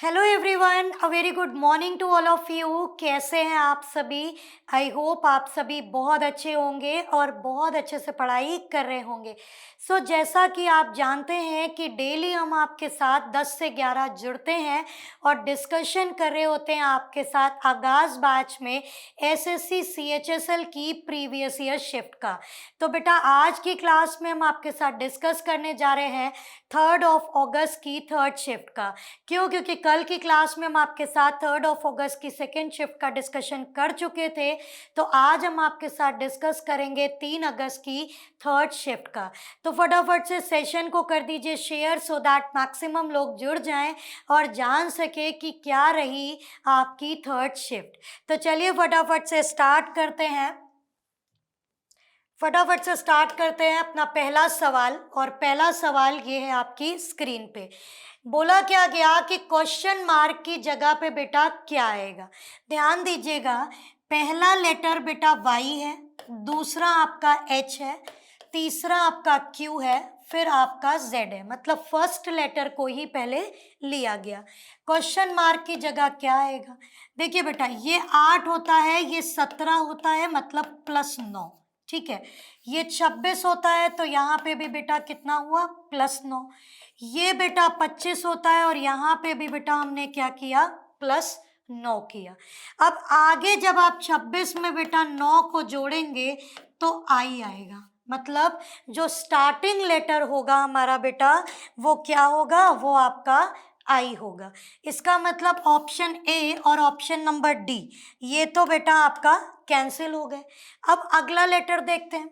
Hello everyone, a very good morning to all of you. कैसे हैं आप सभी? आई होप आप सभी बहुत अच्छे होंगे और बहुत अच्छे से पढ़ाई कर रहे होंगे। जैसा कि आप जानते हैं कि डेली हम आपके साथ 10 से 11 जुड़ते हैं और डिस्कशन कर रहे होते हैं आपके साथ आगाज़ बैच में एसएससी सीएचएसएल की प्रीवियस ईयर शिफ्ट का। तो बेटा आज की क्लास में हम आपके साथ डिस्कस करने जा रहे हैं 3 अगस्त की थर्ड शिफ्ट का। क्यों? क्योंकि कल की क्लास में हम आपके साथ 3 अगस्त की सेकेंड शिफ्ट का डिस्कशन कर चुके थे। तो आज हम आपके साथ डिस्कस करेंगे 3 अगस्त की थर्ड शिफ्ट का। तो फटाफट से सेशन को कर दीजिए शेयर सो दैट मैक्सिमम लोग जुड़ जाएं और जान सके कि क्या रही आपकी थर्ड शिफ्ट। तो चलिए फटाफट से स्टार्ट करते हैं। अपना पहला सवाल, और पहला सवाल ये है आपकी स्क्रीन पे। बोला क्या गया कि क्वेश्चन मार्क की जगह पे बेटा क्या आएगा? ध्यान दीजिएगा, पहला लेटर बेटा वाई है, दूसरा आपका एच है, तीसरा आपका क्यू है, फिर आपका जेड है। मतलब फर्स्ट लेटर को ही पहले लिया गया। क्वेश्चन मार्क की जगह क्या आएगा? देखिए बेटा, ये 8 होता है, ये 17 होता है, मतलब +9। ठीक है, ये 26 होता है तो यहाँ पे भी बेटा कितना हुआ? +9। ये बेटा 25 होता है और यहाँ पे भी बेटा हमने क्या किया? +9 किया। अब आगे जब आप 26 में बेटा 9 को जोड़ेंगे तो आई आएगा। मतलब जो स्टार्टिंग लेटर होगा हमारा बेटा वो क्या होगा? वो आपका आई होगा। इसका मतलब ऑप्शन ए और ऑप्शन नंबर डी ये तो बेटा आपका कैंसिल हो गए। अब अगला लेटर देखते हैं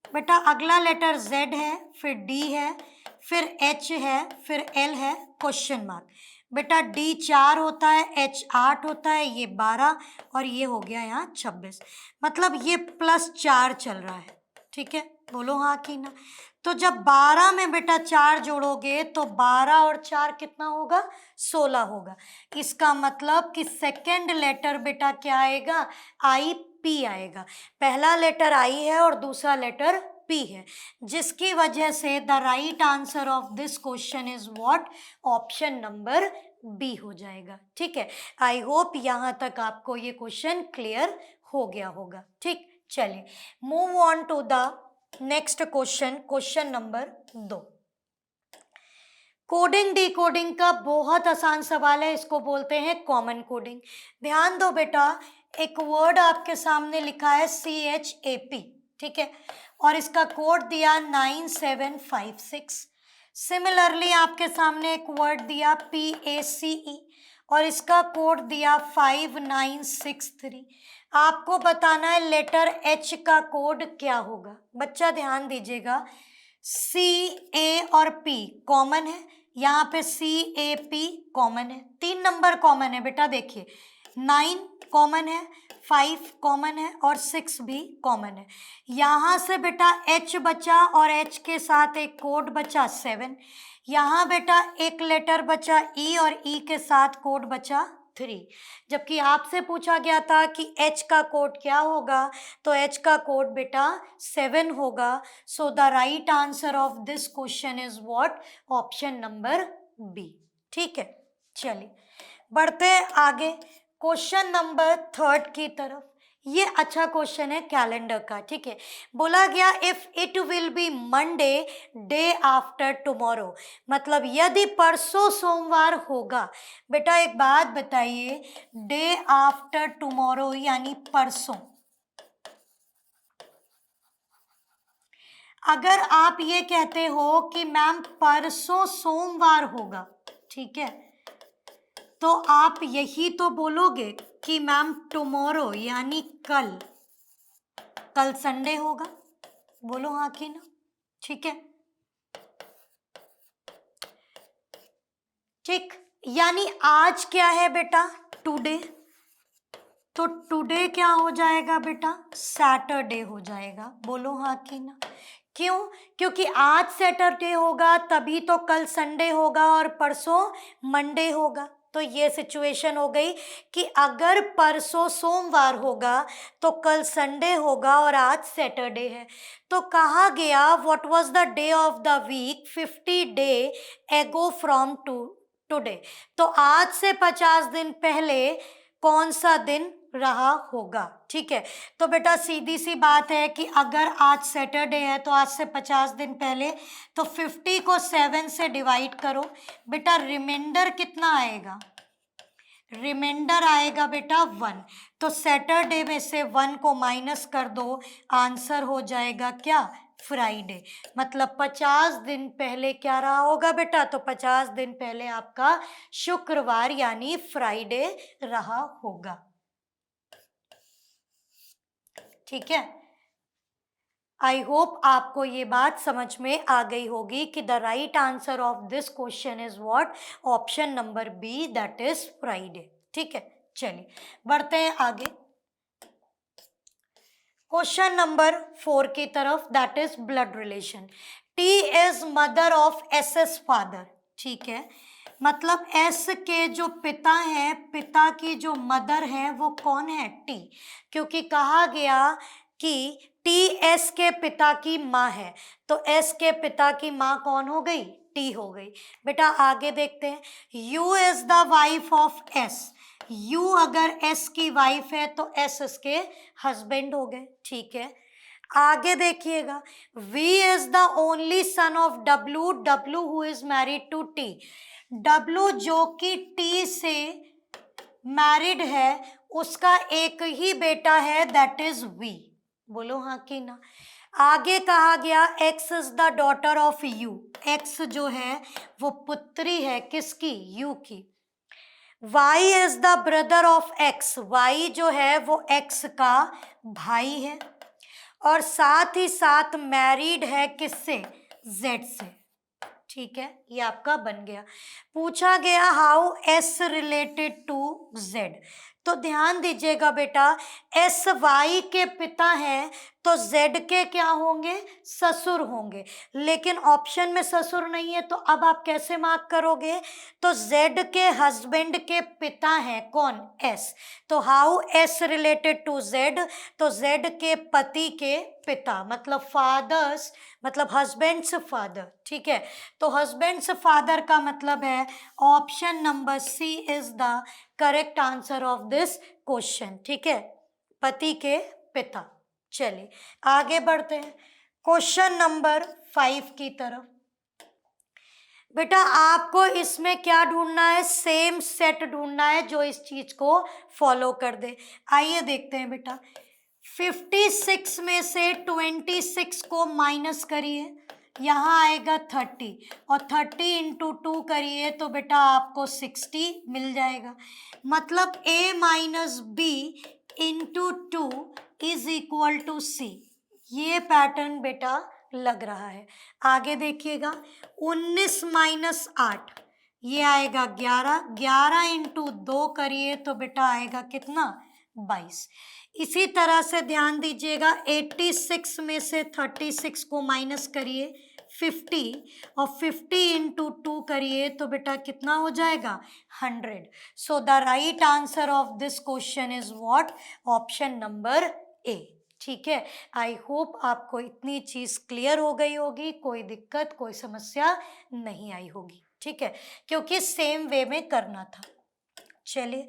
बेटा। अगला लेटर जेड है, फिर डी है, फिर एच है, फिर एल है, क्वेश्चन मार्क। बेटा डी 4 होता है, एच 8 होता है, ये 12 और ये हो गया यहाँ 26। मतलब ये +4 चल रहा है। ठीक है, बोलो हाँ कि ना। तो जब 12 में बेटा 4 जोड़ोगे तो 12 और 4 कितना होगा? 16 होगा। इसका मतलब कि सेकेंड लेटर बेटा क्या आएगा? आई पी आएगा। पहला लेटर आई है और दूसरा लेटर पी है, जिसकी वजह से the right answer of this question is what? Option number B हो जाएगा। ठीक है, आई होप यहाँ तक आपको ये क्वेश्चन क्लियर हो गया होगा। ठीक, चलिए move on to the next question, question number 2। Coding decoding का बहुत आसान सवाल है, इसको बोलते हैं कॉमन कोडिंग। ध्यान दो बेटा, एक वर्ड आपके सामने लिखा है CHAP, ठीक है, और इसका कोड दिया 9756। सिमिलरली आपके सामने एक वर्ड दिया PACE और इसका कोड दिया 5963। आपको बताना है लेटर H का कोड क्या होगा। बच्चा ध्यान दीजिएगा, CA और P कॉमन है, यहाँ पे CAP कॉमन है, 3 नंबर कॉमन है बेटा। देखिए 9 कॉमन है, 5 कॉमन है और 6 भी कॉमन है। यहाँ से बेटा H बचा और H के साथ एक कोड बचा 7। यहाँ बेटा एक लेटर बचा E और E के साथ कोड बचा 3। जबकि आपसे पूछा गया था कि H का कोड क्या होगा, तो H का कोड बेटा 7 होगा। So the right answer of this question is what? Option number B. ठीक है, चलिए बढ़ते हैं आगे क्वेश्चन नंबर 3 की तरफ। ये अच्छा क्वेश्चन है कैलेंडर का। ठीक है, बोला गया if it will be Monday day after tomorrow, मतलब यदि परसों सोमवार होगा। बेटा एक बात बताइए, डे आफ्टर टुमारो यानी परसों, अगर आप ये कहते हो कि मैम परसों सोमवार होगा, ठीक है, तो आप यही तो बोलोगे कि मैम टुमारो यानी कल, कल संडे होगा। बोलो हाँ कि ना। ठीक है, ठीक, यानी आज क्या है बेटा? टुडे। तो टुडे क्या हो जाएगा बेटा? सैटरडे हो जाएगा। बोलो हाँ कि ना। क्यों? क्योंकि आज सैटरडे होगा तभी तो कल संडे होगा और परसों मंडे होगा। तो ये सिचुएशन हो गई कि अगर परसों सोमवार होगा तो कल संडे होगा और आज सैटरडे है। तो कहा गया what was the day of the week 50 day ago from today. तो आज से 50 दिन पहले कौन सा दिन रहा होगा, ठीक है। तो बेटा सीधी सी बात है कि अगर आज सैटरडे है तो आज से 50 दिन पहले, तो 50 को 7 से डिवाइड करो बेटा, रिमाइंडर कितना आएगा, रिमाइंडर आएगा बेटा 1। तो सैटरडे में से 1 को माइनस कर दो, आंसर हो जाएगा क्या, फ्राइडे। मतलब 50 दिन पहले क्या रहा होगा बेटा, तो 50 दिन पहले आपका शुक्रवार यानी फ्राइडे रहा होगा, ठीक है। आई होप आपको ये बात समझ में आ गई होगी कि the right answer of this question is what, option number B, that is Friday, ठीक है। चलिए बढ़ते हैं आगे क्वेश्चन नंबर 4 की तरफ, that is blood relation. T is mother of S S father, ठीक है। मतलब एस के जो पिता हैं, पिता की जो मदर है वो कौन है, टी, क्योंकि कहा गया कि टी एस के पिता की माँ है, तो एस के पिता की माँ कौन हो गई, टी हो गई। बेटा आगे देखते हैं, you is the wife of S, you अगर एस की वाइफ है तो एस इसके हस्बैंड हो गए, ठीक है। आगे देखिएगा, V is the only son of W, W who is married to T, W जो कि टी से मैरिड है, उसका एक ही बेटा है, दैट इज वी। बोलो हाँ कि ना। आगे कहा गया X is the daughter of U, X जो है वो पुत्री है किसकी, यू की। Y is the brother of X, Y जो है वो एक्स का भाई है, और साथ ही साथ मैरिड है किससे, जेड से, ठीक है। ये आपका बन गया। पूछा गया how S related to Z, तो ध्यान दीजिएगा बेटा, एस वाई के पिता हैं तो जेड के क्या होंगे, ससुर होंगे, लेकिन ऑप्शन में ससुर नहीं है, तो अब आप कैसे मार्क करोगे, तो जेड के हस्बैंड के पिता हैं कौन, एस, तो how S related to Z, Z जेड के पति के पिता, मतलब फादर्स, मतलब हस्बैंड्स फादर, ठीक है। तो हस्बैंड्स फादर का मतलब है option number C is the correct answer of this question, ठीक है, पति के पिता। चलिए आगे बढ़ते हैं क्वेश्चन नंबर 5 की तरफ। बेटा आपको इसमें क्या ढूंढना है, सेम सेट ढूंढना है जो इस चीज को फॉलो कर दे। आइए देखते हैं बेटा, 56 में से 26 को माइनस करिए, यहाँ आएगा 30, और 30 इंटू 2 करिए तो बेटा आपको 60 मिल जाएगा। मतलब a minus B into 2 is equal to C, ये पैटर्न बेटा लग रहा है। आगे देखिएगा, 19 माइनस 8, ये आएगा 11, 11 इंटू 2 करिए तो बेटा आएगा कितना, 22। इसी तरह से ध्यान दीजिएगा, 86 में से 36 को माइनस करिए 50, और 50 इंटू 2 करिए तो बेटा कितना हो जाएगा, 100। सो the right answer of this question is what, option number A, ठीक है। आई होप आपको इतनी चीज़ क्लियर हो गई होगी, कोई दिक्कत कोई समस्या नहीं आई होगी, ठीक है, क्योंकि सेम वे में करना था। चलिए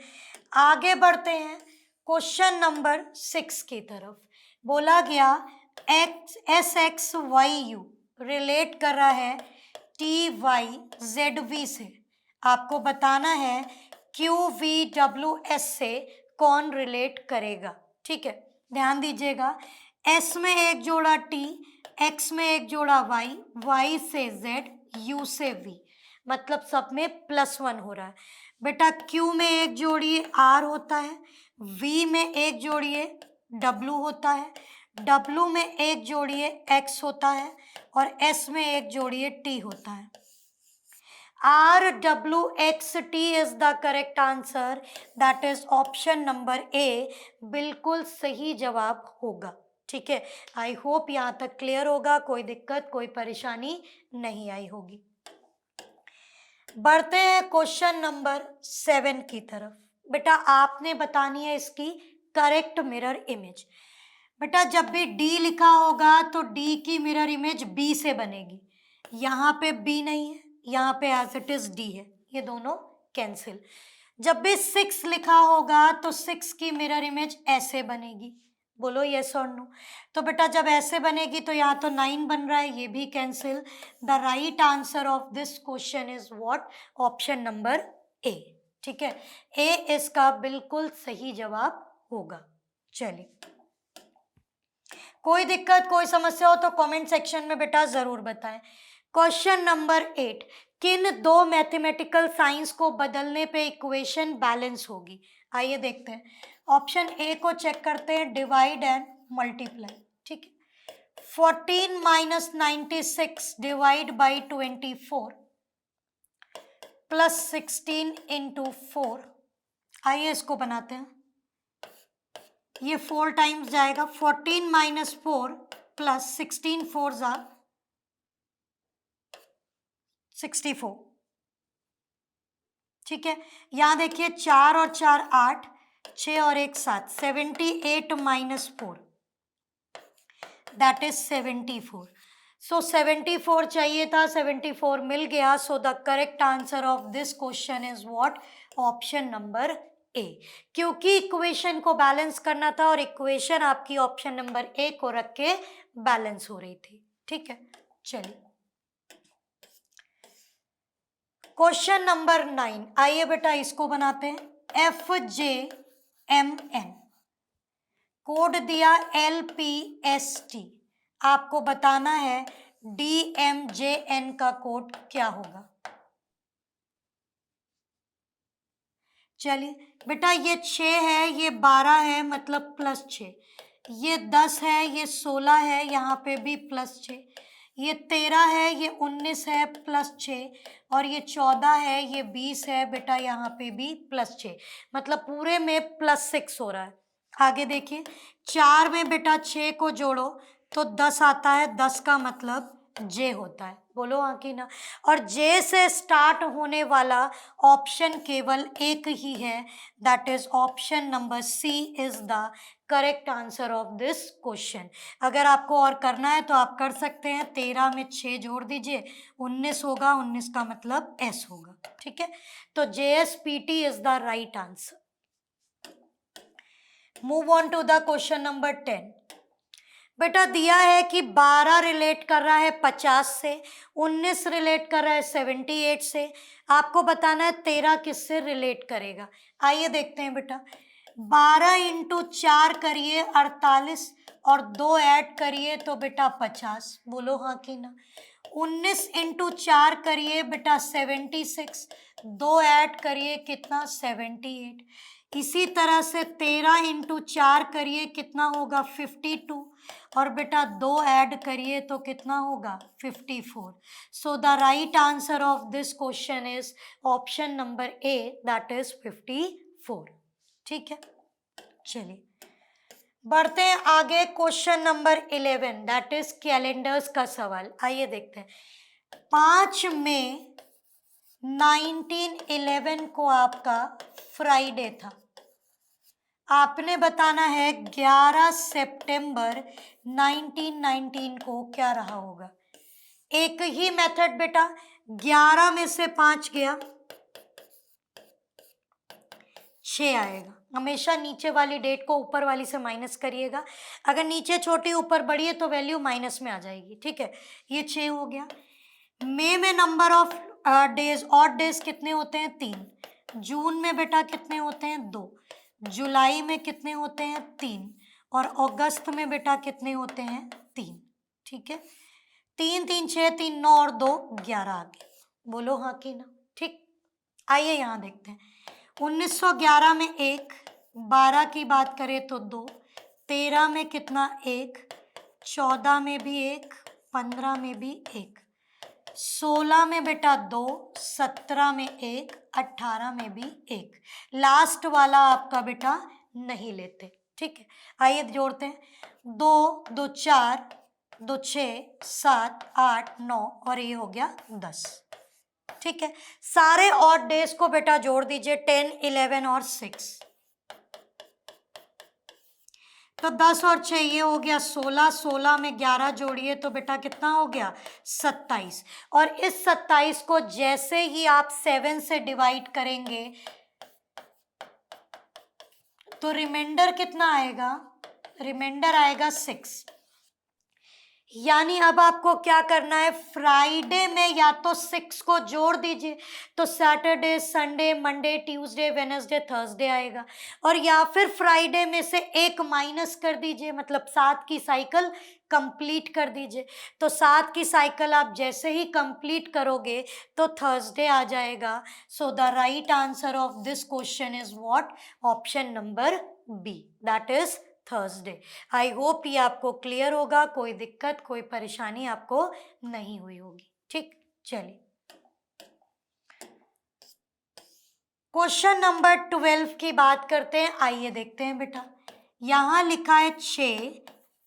आगे बढ़ते हैं क्वेश्चन नंबर 6 की तरफ। बोला गया S x why you relate कर रहा है टी वाई जेड वी से, आपको बताना है क्यू वी डब्ल्यू एस से कौन रिलेट करेगा, ठीक है। ध्यान दीजिएगा, एस में एक जोड़ा टी, एक्स में एक जोड़ा वाई, वाई से जेड, यू से वी, मतलब सब में +1 हो रहा है। बेटा क्यू में एक जोड़िए आर होता है, वी में एक जोड़िए डब्लू होता है, डब्लू में एक जोड़िए एक्स होता है, और एस में एक जोड़िए टी होता है। R W x T is the correct answer, that is option number A, बिल्कुल सही जवाब होगा, ठीक है। आई होप यहाँ तक क्लियर होगा, कोई दिक्कत कोई परेशानी नहीं आई होगी। बढ़ते हैं क्वेश्चन नंबर 7 की तरफ। बेटा आपने बतानी है इसकी करेक्ट मिरर इमेज। बेटा जब भी डी लिखा होगा तो डी की मिरर इमेज बी से बनेगी, यहाँ पे बी नहीं है, यहाँ पे एज इट इज डी है, ये दोनों कैंसिल। जब भी 6 लिखा होगा तो 6 की मिरर इमेज ऐसे बनेगी, बोलो यस और नो। तो बेटा जब ऐसे बनेगी तो यहाँ तो 9 बन रहा है, ये भी cancel. The right answer of this question is what? Option number A. ठीक है, ए इसका बिल्कुल सही जवाब होगा। चलिए, कोई दिक्कत कोई समस्या हो तो कमेंट सेक्शन में बेटा जरूर बताएं। क्वेश्चन नंबर 8, किन दो मैथमेटिकल साइंस को बदलने पे इक्वेशन बैलेंस होगी? आइए देखते हैं। ऑप्शन ए को चेक करते हैं, डिवाइड एंड मल्टीप्लाई। ठीक है, 14 minus 96 divide by 24 plus 16 into 4। आइए इसको बनाते हैं, ये 4 टाइम्स जाएगा। 14 माइनस 4 प्लस 16 4 जा 64। ठीक है, यहां देखिए 4 और 4 8, 6 और 1 7, 78 माइनस 4 दैट इज 74। सो 74 चाहिए था, 74 मिल गया। So the correct answer of this question is what? Option number A. क्योंकि इक्वेशन को बैलेंस करना था और इक्वेशन आपकी ऑप्शन नंबर ए को रख के बैलेंस हो रही थी। ठीक है, चलिए क्वेश्चन नंबर 9, आइए बेटा इसको बनाते हैं। FJMN कोड दिया LPST, आपको बताना है DMJN का कोड क्या होगा। चलिए बेटा, ये 6 है, ये 12 है, मतलब प्लस 6, ये 10 है, ये 16 है, यहाँ पे भी प्लस 6, ये 13 है, ये 19 है, प्लस 6, और ये 14 है, ये 20 है बेटा, यहाँ पे भी प्लस 6, मतलब पूरे में प्लस 6 हो रहा है। आगे देखिए, 4 में बेटा 6 को जोड़ो तो 10 आता है, 10 का मतलब जे होता है, बोलो हाँ कि ना। और जे से स्टार्ट होने वाला ऑप्शन केवल एक ही है, that is option number C is the correct answer of this question. अगर आपको और करना है तो आप कर सकते हैं, 13 में 6 जोड़ दीजिए, 19 होगा, 19 का मतलब एस होगा। ठीक है, तो JSPT is the right answer. Move on to the question number 10। बेटा दिया है कि 12 रिलेट कर रहा है 50 से, 19 रिलेट कर रहा है 78 से, आपको बताना है 13 किससे रिलेट करेगा। आइए देखते हैं बेटा, 12 इंटू 4 करिए 48 और 2 ऐड करिए तो बेटा 50, बोलो हाँ कि ना। 19 इंटू 4 करिए बेटा 76, 2 ऐड करिए कितना 78। इसी तरह से 13 इंटू 4 करिए कितना होगा 52, और बेटा 2 ऐड करिए तो कितना होगा 54। सो the right answer of this question is option number A, that is 54। ठीक है, चलिए बढ़ते हैं आगे। Question number 11, that is calendars का सवाल। आइए देखते हैं। 5 मई 1911 को आपका फ्राइडे था, आपने बताना है 11 सितंबर 1919 को क्या रहा होगा। एक ही मेथड बेटा, 11 में से 5 गया 6 आएगा। हमेशा नीचे वाली डेट को ऊपर वाली से माइनस करिएगा, अगर नीचे छोटी ऊपर बड़ी है तो वैल्यू माइनस में आ जाएगी। ठीक है, ये 6 हो गया। मई में number of days, odd days कितने होते हैं 3, जून में बेटा कितने होते हैं 2, जुलाई में कितने होते हैं 3, और अगस्त में बेटा कितने होते हैं 3। ठीक है, 3 3 6 3 9 और 2 11 आ गए, बोलो हाँ कि ना। ठीक, आइए यहाँ देखते हैं। 1911 में 1, 12 की बात करें तो 2, 13 में कितना 1, 14 में भी 1, 15 में भी 1, 16 में बेटा 2, 17 में 1, 18 में भी 1, लास्ट वाला आपका बेटा नहीं लेते। ठीक है, आइए जोड़ते हैं। 2 2 4, 2 6 7 8 9 और ये हो गया 10। ठीक है, सारे ऑड डेज को बेटा जोड़ दीजिए, 10 11 और 6। तो 10 और 6 ये हो गया 16, 16 में 11 जोड़िए तो बेटा कितना हो गया 27। और इस 27 को जैसे ही आप 7 से डिवाइड करेंगे तो रिमाइंडर कितना आएगा, रिमाइंडर आएगा 6। यानी अब आपको क्या करना है, फ्राइडे में या तो 6 को जोड़ दीजिए तो Saturday, Sunday, Monday, Tuesday, Wednesday, Thursday आएगा, और या फिर फ्राइडे में से एक माइनस कर दीजिए, मतलब 7 की साइकिल कंप्लीट कर दीजिए। तो 7 की साइकिल आप जैसे ही कंप्लीट करोगे तो थर्सडे आ जाएगा। So the right answer of this question is what, option number B, that is Thursday. I hope ये आपको क्लियर होगा, कोई दिक्कत कोई परेशानी आपको नहीं हुई होगी। ठीक, चलिए क्वेश्चन नंबर 12 की बात करते हैं। आइए देखते हैं बेटा, यहां लिखा है 6,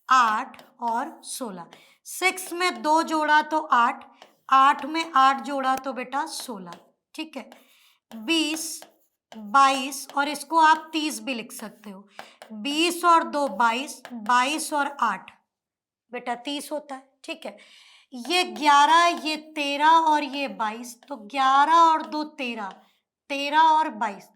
8 और 16। 6 में 2 जोड़ा तो 8, 8 में 8 जोड़ा तो बेटा 16। ठीक है, 20, 22 और इसको आप 30 भी लिख सकते हो। 20 और 2 22, 22 और 8 बेटा 30 होता है। ठीक है, ये 11, ये 13 और ये 22, तो 11 और 2 13, 13 और 22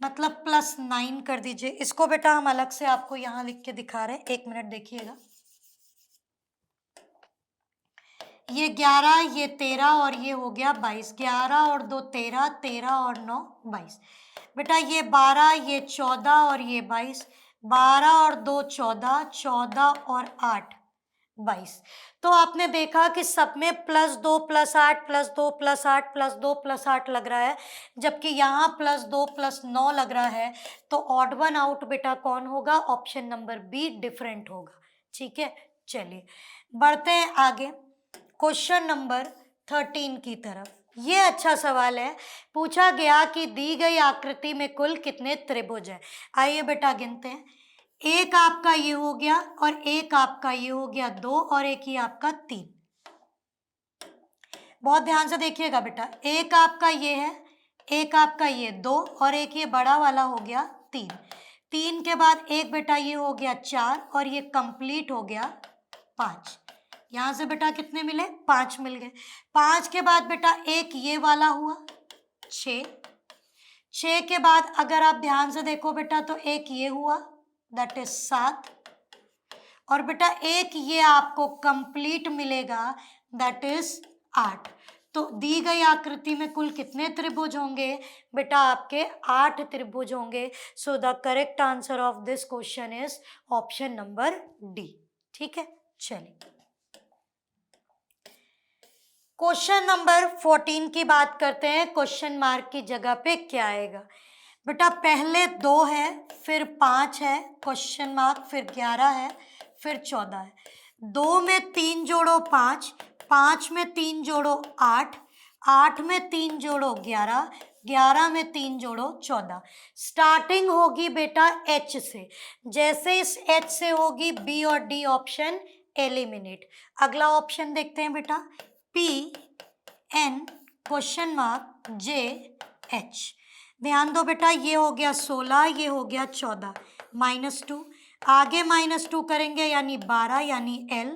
मतलब +9 कर दीजिए। इसको बेटा हम अलग से आपको यहां लिख के दिखा रहे हैं, 1 मिनट देखिएगा। ये 11, ये 13 और ये हो गया 22, 11 और 2 13, 13 और 9 22। बेटा ये 12, ये 14 और ये 22, 12 और 2 14, 14 और 8 22। तो आपने देखा कि सब में +2 +8 +2 +8 +2 +8 लग रहा है, जबकि यहाँ +2 +9 लग रहा है। तो ऑड वन आउट बेटा कौन होगा, ऑप्शन नंबर बी डिफरेंट होगा। ठीक है, चलिए बढ़ते हैं आगे क्वेश्चन नंबर 13 की तरफ। ये अच्छा सवाल है, पूछा गया कि दी गई आकृति में कुल कितने त्रिभुज हैं। आइए बेटा गिनते हैं। एक आपका ये हो गया और एक आपका ये हो गया 2 और एक ही आपका 3। बहुत ध्यान से देखिएगा बेटा, एक आपका ये है, एक आपका ये 2 और एक ये बड़ा वाला हो गया 3। 3 के बाद एक बेटा ये हो गया 4 और ये कंप्लीट हो गया 5। यहाँ से बेटा कितने मिले, 5 मिल गए। 5 के बाद बेटा एक ये वाला हुआ 6। 6 के बाद अगर आप ध्यान से देखो बेटा तो एक ये हुआ, दैट इज 7। और बेटा एक ये आपको कंप्लीट मिलेगा, दैट इज 8। तो दी गई आकृति में कुल कितने त्रिभुज होंगे बेटा, आपके 8 त्रिभुज होंगे। So the correct answer of this question is option number D. ठीक है, चलिए क्वेश्चन नंबर 14 की बात करते हैं। क्वेश्चन मार्क की जगह पे क्या आएगा बेटा, पहले 2 है, फिर 5 है, क्वेश्चन मार्क, फिर 11 है, फिर 14 है। 2 में 3 जोड़ो 5, 5 में 3 जोड़ो 8, 8 में 3 जोड़ो 11, 11 में 3 जोड़ो 14। स्टार्टिंग होगी बेटा H से, जैसे इस H से होगी B और D ऑप्शन एलिमिनेट। अगला ऑप्शन देखते हैं बेटा, P N question mark J H। ध्यान दो बेटा, ये हो गया 16, ये हो गया 14, -2, आगे -2 करेंगे यानी 12 यानी L,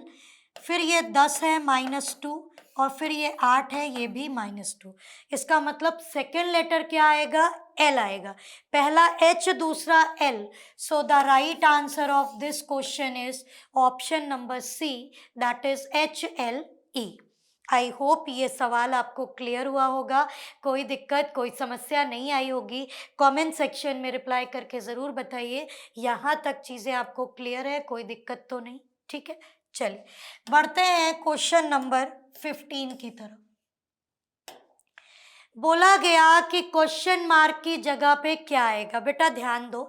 फिर ये 10 है -2 और फिर ये 8 है, ये भी -2। इसका मतलब सेकेंड लेटर क्या आएगा, L आएगा। पहला H दूसरा L। So the right answer of this question is option number C, that is HLE। I hope ये सवाल आपको क्लियर हुआ होगा, कोई दिक्कत कोई समस्या नहीं आई होगी। कमेंट सेक्शन में रिप्लाई करके ज़रूर बताइए यहाँ तक चीज़ें आपको क्लियर है, कोई दिक्कत तो नहीं। ठीक है, चलिए बढ़ते हैं क्वेश्चन नंबर 15 की तरफ। बोला गया कि क्वेश्चन मार्क की जगह पे क्या आएगा बेटा, ध्यान दो,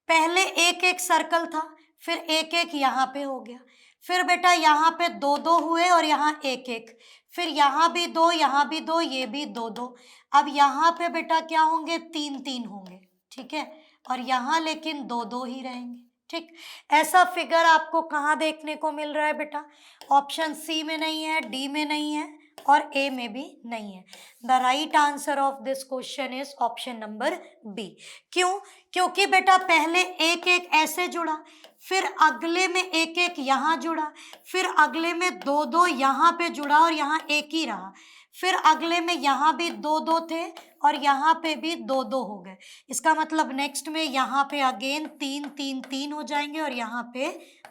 पहले एक एक सर्कल था, फिर एक एक यहाँ पे हो गया, फिर बेटा यहाँ पे 2 2 हुए और यहाँ एक एक, फिर यहाँ भी 2, यहाँ भी 2, ये भी 2 2। अब यहाँ पे बेटा क्या होंगे, 3 3 होंगे। ठीक है, और यहाँ लेकिन 2 2 ही रहेंगे। ठीक, ऐसा फिगर आपको कहाँ देखने को मिल रहा है बेटा, ऑप्शन सी में नहीं है, डी में नहीं है, और ए में भी नहीं है। The right answer of this question is option number B. क्यों? क्योंकि बेटा पहले एक एक ऐसे जुड़ा, फिर अगले में एक एक यहाँ जुड़ा, फिर अगले में दो दो यहाँ पे जुड़ा और यहाँ एक ही रहा, फिर अगले में यहाँ भी दो दो थे और यहाँ पे भी दो दो हो गए। इसका मतलब नेक्स्ट में यहाँ पे अगेन तीन तीन तीन हो जाएंगे और यहाँ पे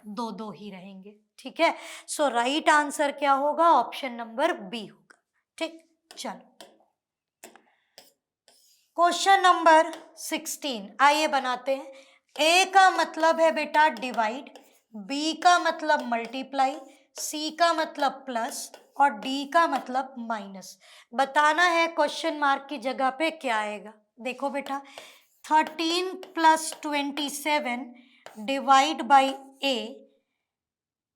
दो दो ही रहेंगे। ठीक है, सो राइट आंसर क्या होगा? ऑप्शन नंबर बी होगा। ठीक, चलो क्वेश्चन नंबर 16 आइए बनाते हैं। ए का मतलब है बेटा डिवाइड, बी का मतलब मल्टीप्लाई, सी का मतलब प्लस और डी का मतलब माइनस। बताना है क्वेश्चन मार्क की जगह पे क्या आएगा। देखो बेटा 13 + 27 divide by A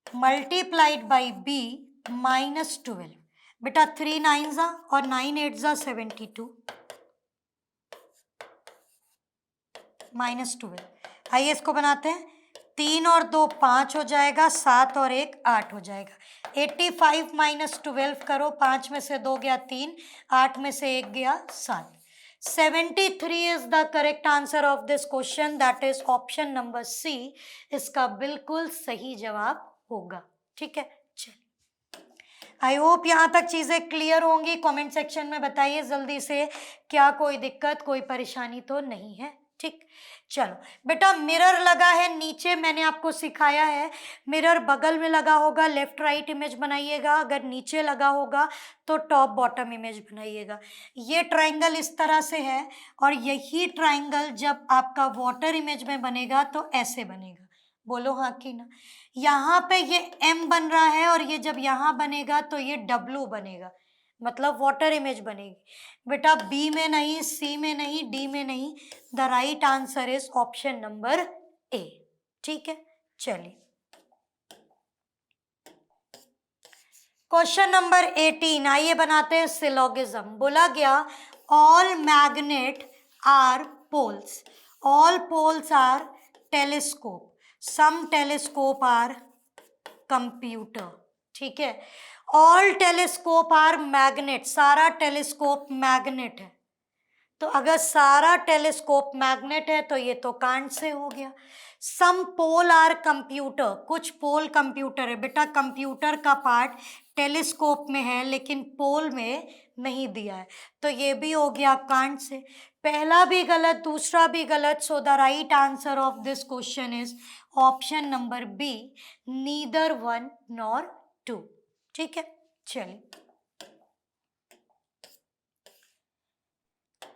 multiplied by B -12। बेटा 3 9 और 9 8 72 -12। आइए इसको बनाते हैं। 3 और 2 5 हो जाएगा, 7 और 1 8 हो जाएगा। 85 - 12 करो, 5 में से 2 गया 3, 8 में से 1 गया 7। 73 is the correct answer of this question, that is option number C इसका बिल्कुल सही जवाब होगा। ठीक है, चलिए आई होप यहाँ तक चीज़ें क्लियर होंगी। कमेंट सेक्शन में बताइए जल्दी से, क्या कोई दिक्कत कोई परेशानी तो नहीं है। ठीक, चलो बेटा मिरर लगा है नीचे, मैंने आपको सिखाया है मिरर बगल में लगा होगा लेफ्ट राइट इमेज बनाइएगा, अगर नीचे लगा होगा तो टॉप बॉटम इमेज बनाइएगा। ये ट्राइंगल इस तरह से है और यही ट्राइंगल जब आपका वाटर इमेज में बनेगा तो ऐसे बनेगा। बोलो हाँ कि ना। यहाँ पे ये M बन रहा है और ये जब यहाँ बनेगा तो ये W बनेगा, मतलब वाटर इमेज बनेगी। बेटा बी में नहीं, सी में नहीं, डी में नहीं, the right answer is option number A. ठीक है, चलिए क्वेश्चन नंबर 18 आइए बनाते हैं सिलोगिज्म। बोला गया all magnet are poles, all poles are telescope, some telescope are computer. ठीक है, ऑल टेलीस्कोप आर मैग्नेट, सारा टेलीस्कोप मैग्नेट है, तो अगर सारा टेलीस्कोप मैग्नेट है तो ये तो कांट से हो गया। सम पोल आर कंप्यूटर, कुछ पोल कंप्यूटर है। बेटा कंप्यूटर का पार्ट टेलीस्कोप में है लेकिन पोल में नहीं दिया है, तो ये भी हो गया कांट से। पहला भी गलत, दूसरा भी गलत, so the right answer of this question is option number B, neither 1 nor 2। ठीक है, चलिए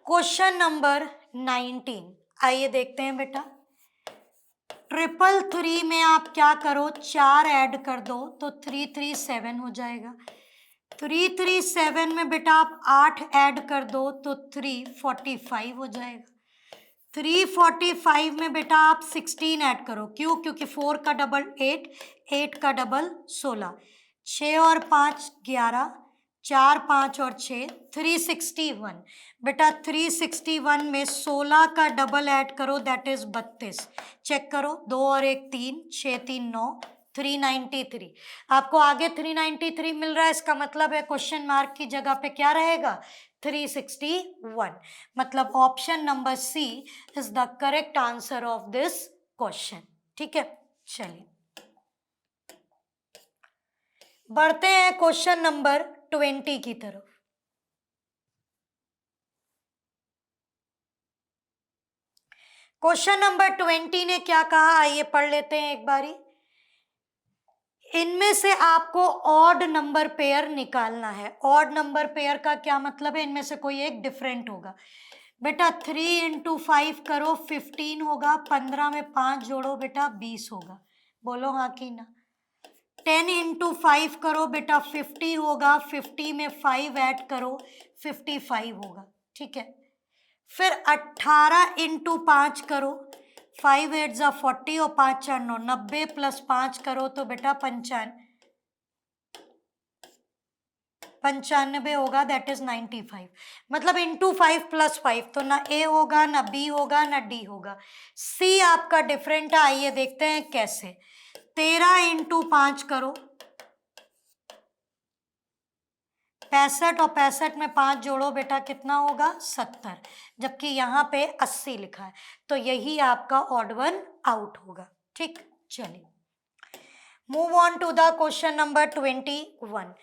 क्वेश्चन नंबर 19 आइए देखते हैं बेटा। 333 में आप क्या करो, 4 ऐड कर दो तो 337 हो जाएगा। 337 में बेटा आप 8 ऐड कर दो तो 345 हो जाएगा। 345 में बेटा आप 16 ऐड करो, क्यों? क्योंकि 4 का डबल 8, 8 का डबल 16, 6 और 5 11, 4 5 और 6 361। बेटा 361 में 16 का डबल ऐड करो, दैट इज 32। चेक करो, 2 और 1 3, 6 3 9, 393। आपको आगे 393 मिल रहा है, इसका मतलब है क्वेश्चन मार्क की जगह पे क्या रहेगा? 361। मतलब option number C is the correct answer of this question. ठीक है, चलिए बढ़ते हैं क्वेश्चन नंबर 20 की तरफ। क्वेश्चन नंबर 20 ने क्या कहा, आइए पढ़ लेते हैं एक बारी। इनमें से आपको ऑड नंबर पेयर निकालना है। ऑड नंबर पेयर का क्या मतलब है? इनमें से कोई एक डिफरेंट होगा। बेटा 3 × 5 करो 15 होगा, 15 में 5 जोड़ो बेटा 20 होगा। बोलो हाँ कि ना। 10 × 5 करो बेटा 50 होगा, 50 में 5 ऐड करो 55 होगा। ठीक है, फिर 18 × 5 करो, 5 8 ज़ा 40 और 5 4 9, 90 + 5 करो तो बेटा 95 होगा, दैट इज 95। मतलब इंटू 5 + 5, तो ना ए होगा ना बी होगा ना डी होगा, सी आपका डिफरेंट है। आइए देखते हैं कैसे। 13 × 5 करो, 65 और 65 में 5 जोड़ो बेटा, कितना होगा 70, जबकि यहाँ पे 80 लिखा है, तो यही आपका ऑड वन आउट होगा। ठीक, चलिए move on to the question number 21।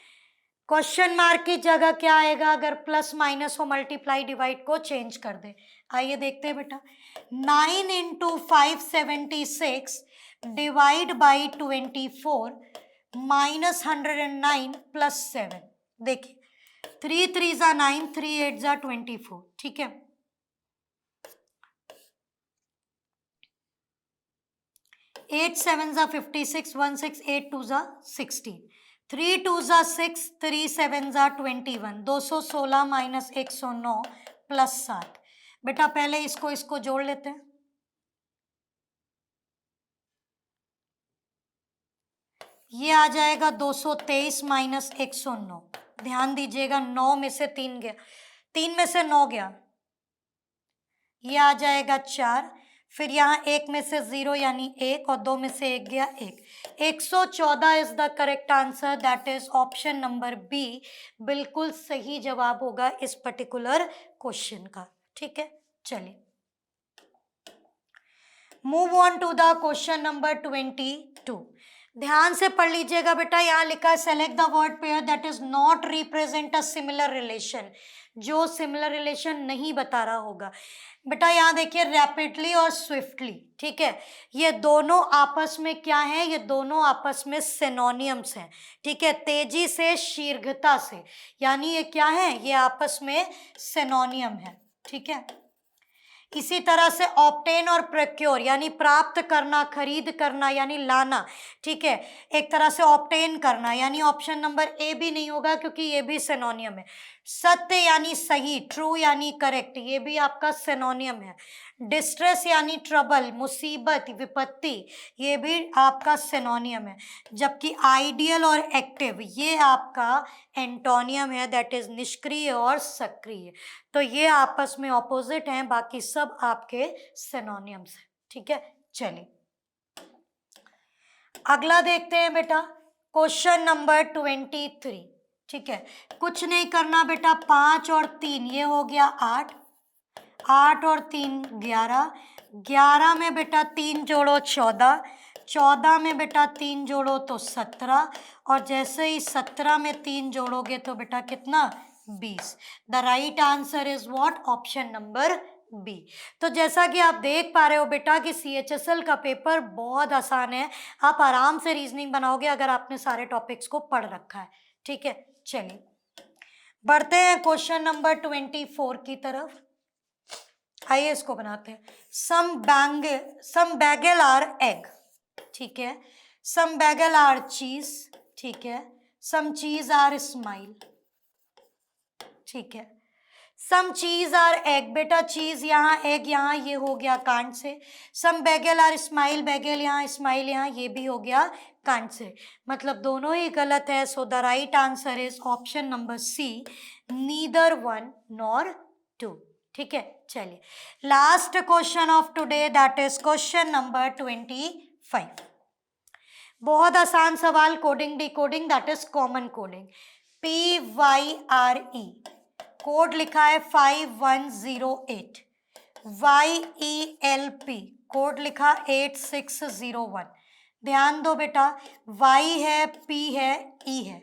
Question mark की जगह क्या आएगा अगर प्लस माइनस हो, मल्टीप्लाई डिवाइड को चेंज कर दे। आइए देखते हैं बेटा, 9 into 576 divide by 24 minus 109 plus 7। देखिए 3 3 ज़ा 9, 3 8 ज़ा 24। ठीक है, 8 7 ज़ा 56, 1 6 8 2 ज़ा 16, 3 2 ज़ा 6, 3 7 ज़ा 21, 216 माइनस 109 प्लस 7। बेटा पहले इसको जोड़ लेते हैं। ये आ जाएगा 223 माइनस 109। ध्यान दीजिएगा 9 में से 3 गया, 3 में से 9 गया, ये आ जाएगा 4, फिर यहाँ 1 में से 0 यानी 1 और 2 में से 1 गया 1। 114 is the correct answer, that is option number B बिल्कुल सही जवाब होगा इस पर्टिकुलर क्वेश्चन का। ठीक है, चलिए move on to the question number 22। ध्यान से पढ़ लीजिएगा बेटा, यहाँ लिखा है select the word pair that is not represent a similar relation, जो सिमिलर रिलेशन नहीं बता रहा होगा। बेटा यहाँ देखिए रैपिडली और स्विफ्टली, ठीक है, ये दोनों आपस में क्या है, ये दोनों आपस में सिनोनियम्स हैं। ठीक है, तेजी से शीघ्रता से, यानी ये क्या है, ये आपस में सिनोनियम है। ठीक है, इसी तरह से ऑब्टेन और प्रोक्योर यानी प्राप्त करना, खरीद करना यानी लाना। ठीक है, एक तरह से ऑब्टेन करना, यानी ऑप्शन नंबर ए भी नहीं होगा क्योंकि ये भी सिनोनियम है। सत्य यानी सही, ट्रू यानी करेक्ट, ये भी आपका सिनोनियम है। डिस्ट्रेस यानी ट्रबल, मुसीबत, विपत्ति, ये भी आपका सिनोनियम है। जबकि आइडियल और एक्टिव ये आपका एंटोनियम है, दैट इज निष्क्रिय और सक्रिय। तो ये आपस में ऑपोजिट हैं, बाकी सब आपके सिनोनियम्स हैं। ठीक है, चलिए अगला देखते हैं बेटा, क्वेश्चन नंबर 23। ठीक है, कुछ नहीं करना बेटा, 5 और 3 ये हो गया 8, 8 और 3 11, 11 में बेटा 3 जोड़ो 14, 14 में बेटा 3 जोड़ो तो 17, और जैसे ही 17 में 3 जोड़ोगे तो बेटा कितना 20। The right answer is what, option number B. तो जैसा कि आप देख पा रहे हो बेटा कि CHSL का पेपर बहुत आसान है, आप आराम से रीजनिंग बनाओगे अगर आपने सारे टॉपिक्स को पढ़ रखा है। ठीक है, चलिए बढ़ते हैं क्वेश्चन नंबर 24 की तरफ। आइए इसको बनाते हैं। सम बैगल आर एग, ठीक है, सम बैगल आर चीज, ठीक है, सम चीज आर स्माइल, ठीक है, सम चीज आर एग, बेटा चीज यहाँ, एग यहाँ, ये हो गया कांट से। Some bagel are smile, bagel यहाँ, स्माइल यहाँ, ये भी हो गया कांट से, मतलब दोनों ही गलत है। So the right answer is option number C, neither one nor two. ठीक है, चलिए last question of today, that is question number 25। बहुत आसान सवाल, coding decoding, that is common coding. PYRE code लिखा है 5108, YELP कोड लिखा 8601। ध्यान दो बेटा, Y है, P है, E है,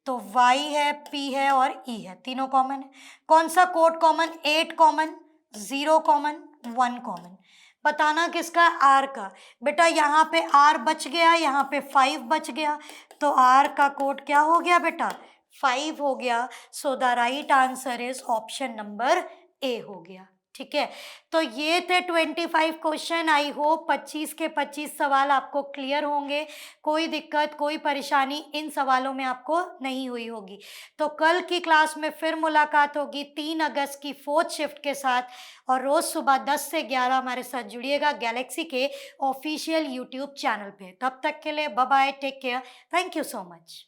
तो Y है, P है और E है, तीनों कॉमन है। कौन सा code common, 8 common, 0 common, 1 common. बताना किसका, R का। बेटा यहाँ पे R बच गया, यहाँ पे 5 बच गया, तो R का कोड क्या हो गया बेटा, 5 हो गया। सो the right answer is option number A हो गया। ठीक है, तो ये थे 25 क्वेश्चन। आई होप 25 के 25 सवाल आपको क्लियर होंगे, कोई दिक्कत कोई परेशानी इन सवालों में आपको नहीं हुई होगी। तो कल की क्लास में फिर मुलाकात होगी 3 अगस्त की 4th शिफ्ट के साथ, और रोज़ सुबह 10 से 11 हमारे साथ जुड़िएगा गैलेक्सी के ऑफिशियल यूट्यूब चैनल पे। तब तक के लिए bye bye, take care, thank you so much.